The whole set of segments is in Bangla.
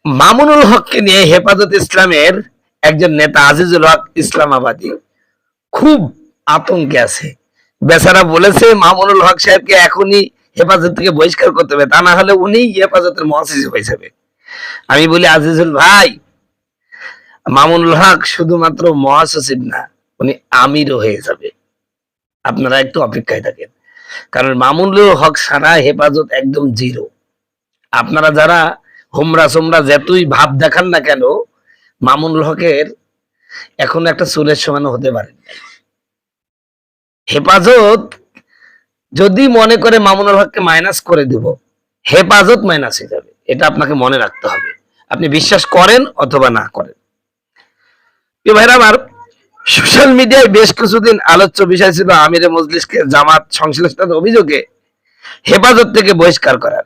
মামুনুল হককে নিয়ে হেফাজত ইসলামের একজন নেতা আজিজুল হক ইসলামাবাদী খুব আতঙ্কে আছে। বেচারা বলেছে মামুনুল হক সাহেবকে এখনই হেফাজত থেকে বহিষ্কার করতে হবে, তা না হলে উনি হেফাজতের মহাসচিব হয়ে যাবে। আমি বলি, আজিজুল ভাই, মামুনুল হক শুধুমাত্র মহাসচিব না, উনি আমিরও হয়ে যাবে। আপনারা একটু অপেক্ষায় থাকেন, কারণ মামুনুল হক সারা হেফাজত একদম জিরো। আপনারা যারা হোমরা সোমরা যতই ভাব দেখান না কেন, মামুনুল হকের এখন একটা চুলের সমান হতে পারে। হেফাজত যদি মনে করে মামুনুল হককে মাইনাস করে দিব, হেফাজত মাইনাস হয়ে যাবে। এটা আপনাকে মনে রাখতে হবে, আপনি বিশ্বাস করেন অথবা না করেন। ভাইরা আমার, সোশ্যাল মিডিয়ায় বেশ কিছুদিন আলোচ্য বিষয় ছিল আমিরে মজলিসকে জামাত সংশ্লিষ্টতার অভিযোগে হেফাজত থেকে বহিষ্কার করার।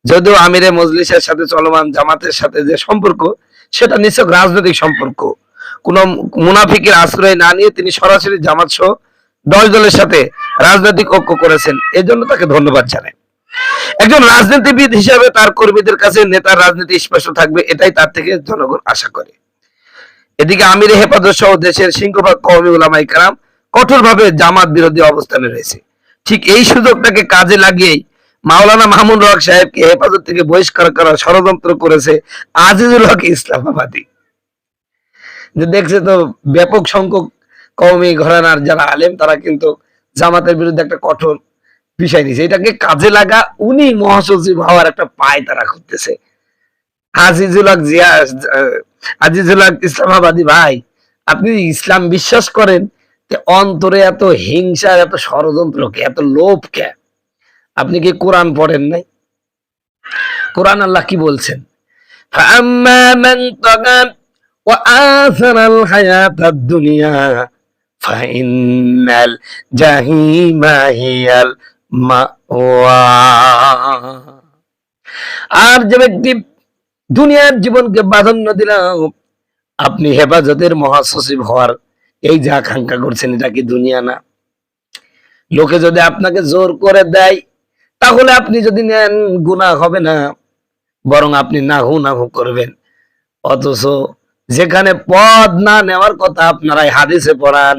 যদিও আমিরে মজলিসের সাথে চলমান জামাতের সাথে যে সম্পর্ক, সেটা নিছক রাজনৈতিক সম্পর্ক। কোন মুনাফিকের আশ্রয় না নিয়ে তিনি সরাসরি জামাত সহ 10 দলের সাথে রাজনৈতিক ঐক্য করেছেন, এজন্য তাকে ধন্যবাদ জানাই। একজন রাজনীতিবিদ হিসেবে তার কর্মীদের কাছে নেতার রাজনীতি স্পষ্ট থাকবে, এটাই তার থেকে জনগণ আশা করে। এদিকে আমিরে হেফাজত সহ দেশের সিংহভাগ কওমি উলামায়ে কেরাম কঠোরভাবে জামাত বিরোধী অবস্থানে রয়েছে। ঠিক এই সুযোগটাকে কাজে লাগিয়েই মাওলানা মামুনুল হক সাহেবকে হেফাজত থেকে বহিষ্কার করার ষড়যন্ত্র করেছে আজিজুল হক ইসলামাবাদী। যে দেখছে তো, ব্যাপক সংখ্যক কওমি ঘরানার যারা আলেম তারা কিন্তু জামাতের বিরুদ্ধে একটা কঠোর বিষয় নিয়েছে। এটাকে কাজে লাগা উনি মহাসচিব হওয়ার একটা পায় তারা করতেছে। আজিজুল হক আজিজুল হক ইসলামাবাদী ভাই, আপনি ইসলাম বিশ্বাস করেন, অন্তরে এত হিংসা, এত ষড়যন্ত্র কে, এত লোভ কে? আপনি কি কোরআন পড়েন নাই? কোরআন আল্লাহ কি বলছেন? ফাআম্মা মান তাগা ওয়া আসারাল হায়াতাদ দুনিয়া ফাইন্নাল জাহিমা হিয়াল মাওয়া। আর যে ব্যক্তি দুনিয়ার জীবনকে প্রাধান্য দিলাম, আপনি হেফাজতের মহাসচিব হওয়ার এই যে আকাঙ্ক্ষা করছেন, এটা কি দুনিয়া না? লোকে যদি আপনাকে জোর করে দেয়, তাহলে আপনি যদি নেন, গুনাহ হবে না, বরং আপনি নাহু নাহু করবেন। অথচ যেখানে পদ না নেওয়ার কথা, আপনারা হাদিসে পড়ান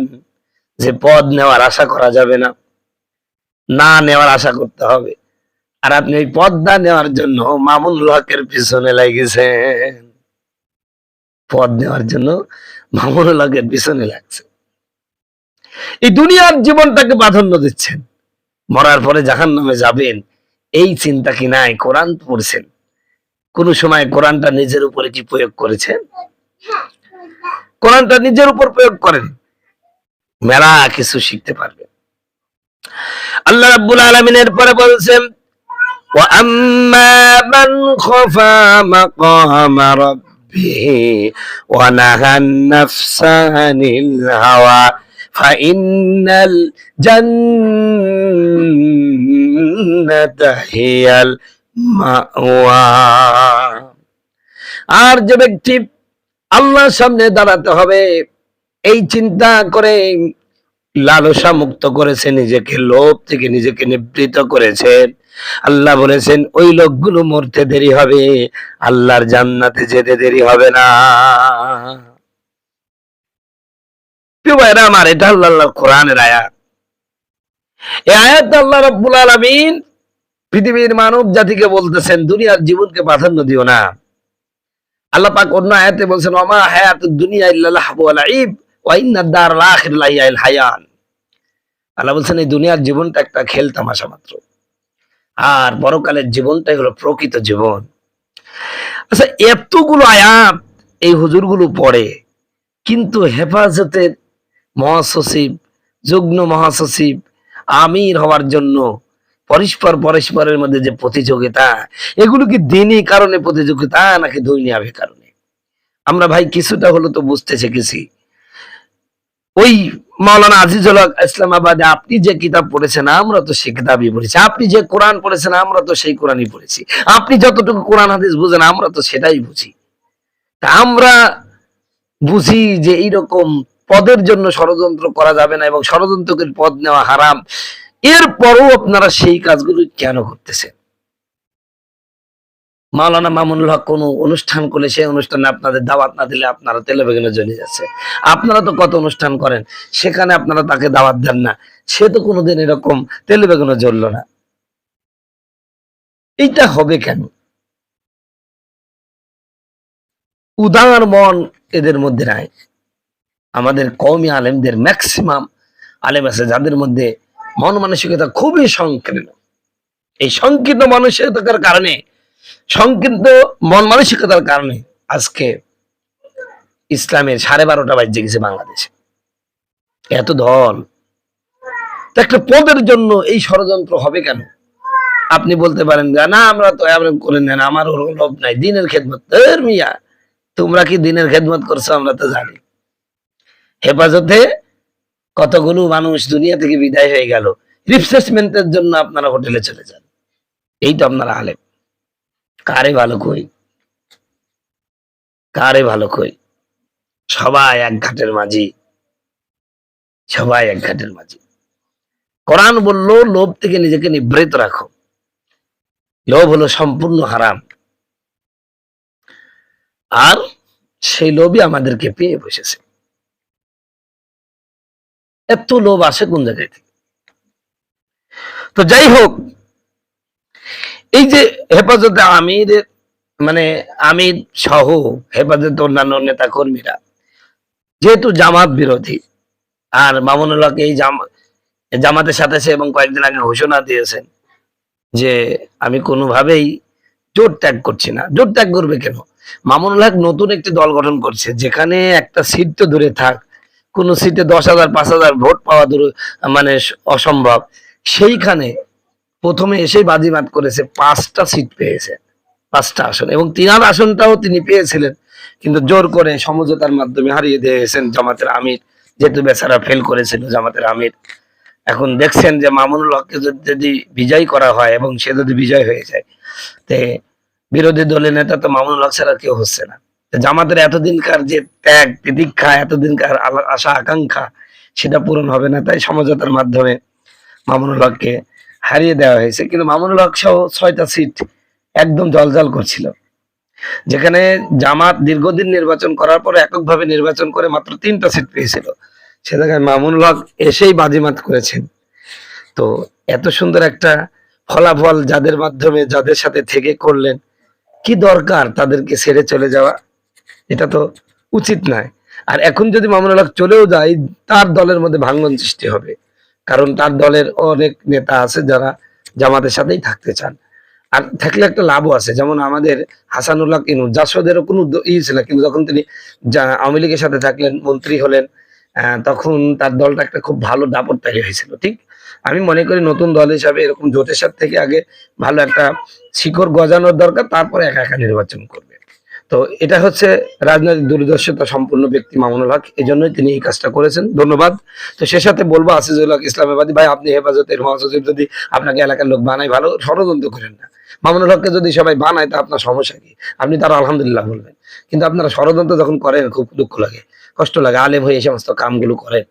যে পদ নেওয়ার আশা করা যাবে না, না নেওয়ার আশা করতে হবে। আর আপনি ওই পদটা নেওয়ার জন্য মামুনুল হকের পিছনে লাগিয়েছেন। পদ নেওয়ার জন্য মামুনুল হকের পিছনে লাগছে। এই দুনিয়ার জীবনটাকে প্রাধান্য দিচ্ছেন, মরার পরে জাহান্নামে যাবেন, এই চিন্তা কি নাই? কোরআন পড়ছেন, কোন সময় কোরআনটা নিজের উপরে কি প্রয়োগ করেছেন? কোরআনটা নিজের উপর প্রয়োগ করেন, মেলা কিছু শিখতে পারবেন। আল্লাহ রাব্বুল আলামিনের পরে বলছেন, ওয়া আম্মা মান খাফা মাকামা রাব্বিহি ওয়া নাহান নাফসা আনিল হাওয়া ফাইন্নাল জান্নাতা হিয়াল মাওয়া। আর যে ব্যক্তি আল্লাহর সামনে দাঁড়াতে হবে এই চিন্তা করে লালসা মুক্ত করেছে, নিজেকে লোভ থেকে নিজেকে নিবৃত করেছেন, আল্লাহ বলেছেন ওই লোকগুলো মরতে দেরি হবে, আল্লাহর জান্নাতে যেতে দেরি হবে না। প্রিয় ভাইরা আমার, এটা আল্লাহর কোরআনের আয়াত। এই আয়াত আল্লাহ রাব্বুল আলামিন পৃথিবীর মানব জাতিকে বলতেছেন, দুনিয়ার জীবনকে প্রাধান্য দিও না। আল্লাহ পাক অন্য আয়াতে বলছেন, ওমা হায়াতুদ দুনিয়া ইল্লা লাহবু ওয়া লাইব ওয়া ইন্নাদ দারাল আখিরাতা লাহিয়াল হায়ান। আল্লাহ বলছেন এই দুনিয়ার জীবনটা একটা খেল তামাশা মাত্র, আর পরকালের জীবনটাই হলো প্রকৃত জীবন। আচ্ছা, এতগুলো আয়াত এই হুজুরগুলো পড়ে, কিন্তু হেফাজতের মহাসচিব, যুগ্ম মহাসচিব, আমির হওয়ার জন্য পরস্পরের মধ্যে যে প্রতিযোগিতা, এগুলো কি দিনই কারণে প্রতিযোগিতা নাকি দুনিয়াবি কারণে? আমরা ভাই কিছুটা হলো তো বুঝতে শিখেছি। ওই মাওলানা আজিজুল হক ইসলামাবাদে আপনি যে কিতাব পড়েছেন, আমরা তো সেই কিতাবই পড়েছি। আপনি যে কোরআন পড়েছেন, আমরা তো সেই কোরআনই পড়েছি। আপনি যতটুকু কোরআন হাদিস বুঝেন, আমরা তো সেটাই বুঝি। তা আমরা বুঝি যে এইরকম পদের জন্য ষড়যন্ত্র করা যাবে না এবং ষড়যন্ত্রের পদ নেওয়া হারাম। এরপরও আপনারা সেই কাজগুলো কেন করতেছেন? মাওলানা মামুনুল হক কোনো অনুষ্ঠান করলে সেই অনুষ্ঠানে আপনাদের দাওয়াত না দিলে আপনারা তেলে বেগুনে জ্বলে যাচ্ছে। আপনারা তো কত অনুষ্ঠান করেন, সেখানে আপনারা তাকে দাওয়াত দেন না, সে তো কোনোদিন এরকম তেলে বেগুনে জ্বললো না। এইটা হবে কেন? উদার মন এদের মধ্যে নাই। আমাদের কওমি আলেমদের ম্যাক্সিমাম আলেম আছে যাদের মধ্যে মন মানসিকতা খুবই সংকীর্ণ। এই সংকীর্ণ মানসিকতার কারণে, সংকীর্ণ মন মানসিকতার কারণে আজকে ইসলামের 12:30 বাজে গেছে বাংলাদেশে। এত দল, একটা পদের জন্য এই ষড়যন্ত্র হবে কেন? আপনি বলতে পারেন না আমরা তো এমন করে নেন, আমার ওর লোভ নাই, দিনের খেদমত। মিয়া, তোমরা কি দিনের খেদমত করছো আমরা তো জানি। হেফাজতে কতগুলো মানুষ দুনিয়া থেকে বিদায় হয়ে গেল, রিফ্রেশমেন্টের জন্য আপনারা হোটেলে চলে যান। এই তো আপনারা আলেম। কারে ভালো কই, কারে ভালো কই? সবাই এক ঘাটের মাঝি, সবাই এক ঘাটের মাঝি। কোরআন বলল লোভ থেকে নিজেকে নিবৃত রাখো। লোভ হলো সম্পূর্ণ হারাম, আর সেই লোভই আমাদেরকে পেয়ে বসেছে। এত লোভ আসে কোন জায়গায় থেকে? তো যাই হোক, এই যে হেফাজতে আমিরের মানে আমির সহ হেফাজতে অন্যান্য নেতা কর্মীরা যেহেতু জামাত বিরোধী, আর মামুনুল হক এই জামাতের সাথে আছে এবং কয়েকদিন আগে ঘোষণা দিয়েছেন যে আমি কোনোভাবেই জোট ত্যাগ করছি না। জোট ত্যাগ করবে কেন? মামুনুল হক নতুন একটি দল গঠন করছে, যেখানে একটা সিট তো দূরে থাক, কোন সিটে 10,000 5,000 ভোট পাওয়া মানে অসম্ভব। সেইখানে প্রথমে এসেই বাজিমাত করেছে, 5টা সিট পেয়েছে, 5টা আসন, এবং 3 আসনটাও তিনি পেয়েছিলেন, কিন্তু জোর করে সমঝোতার মাধ্যমে হারিয়ে দিয়েছেন জামাতের আমির, যেহেতু বেচারা ফেল করেছিল জামাতের আমির। এখন দেখছেন যে মামুনুল হককে যদি বিজয় করা হয় এবং সে যদি বিজয় হয়ে যায়, তে বিরোধী দলের নেতা তো মামুনুল হক ছাড়া কেউ হচ্ছে না। জামাতের এতদিনকার যে ত্যাগ তিতিক্ষা, এতদিনকার আশা আকাঙ্ক্ষা, সেটা পূরণ হবে না। তাই সমঝোতার মাধ্যমে মামুনুল হককে হারিয়ে দেওয়া হয়েছে। কিন্তু মামুনুল হক সহ 6টা সিট একদম জলজল করছিল, যেখানে জামাত দীর্ঘদিন নির্বাচন করার পরে এককভাবে নির্বাচন করে মাত্র 3টা সিট পেয়েছিল, সে জায়গায় মামুনুল হক এসেই বাজিমাত করেছেন। তো এত সুন্দর একটা ফলাফল যাদের মাধ্যমে, যাদের সাথে থেকে করলেন, কি দরকার তাদেরকে ছেড়ে চলে যাওয়া? এটা তো উচিত নয়। আর এখন যদি মামুনুল হক চলেও যায়, তার দলের মধ্যে ভাঙ্গন সৃষ্টি হবে, কারণ তার দলের অনেক নেতা আছে যারা জামাতের সাথেই থাকতে চান। আর থাকলে একটা লাভও আছে, যেমন আমাদের হাসানুল্লাহ ইনু, জাসদেরও কোনো ছিল, কিন্তু যখন তিনি আওয়ামী লীগের সাথে থাকলেন, মন্ত্রী হলেন, তখন তার দলটা একটা খুব ভালো দাপট তৈরি হয়েছিল। ঠিক, আমি মনে করি নতুন দল হিসাবে এরকম জোটের সাথে থেকে আগে ভালো একটা শিকড় গজানোর দরকার, তারপরে একা একা নির্বাচন করবে। তো এটা হচ্ছে রাজনৈতিক দূরদর্শিতা সম্পূর্ণ ব্যক্তি মামুনুল হক, এই জন্যই তিনি এই কাজটা করেছেন। ধন্যবাদ। তো সে সাথে বলবো আসিজুল হক ইসলামাবাদী ভাই, আপনি হেফাজতের মহাসচিব যদি আপনাকে এলাকার লোক বানায়, ভালো, ষড়যন্ত্র করেন না। মামুনুল হককে যদি সবাই বানায়, তা আপনার সমস্যা কি? আপনি তারা আলহামদুলিল্লাহ বলবেন, কিন্তু আপনারা ষড়যন্ত্র যখন করেন খুব দুঃখ লাগে, কষ্ট লাগে। আলেম হয়ে এই সমস্ত কামগুলো করেন,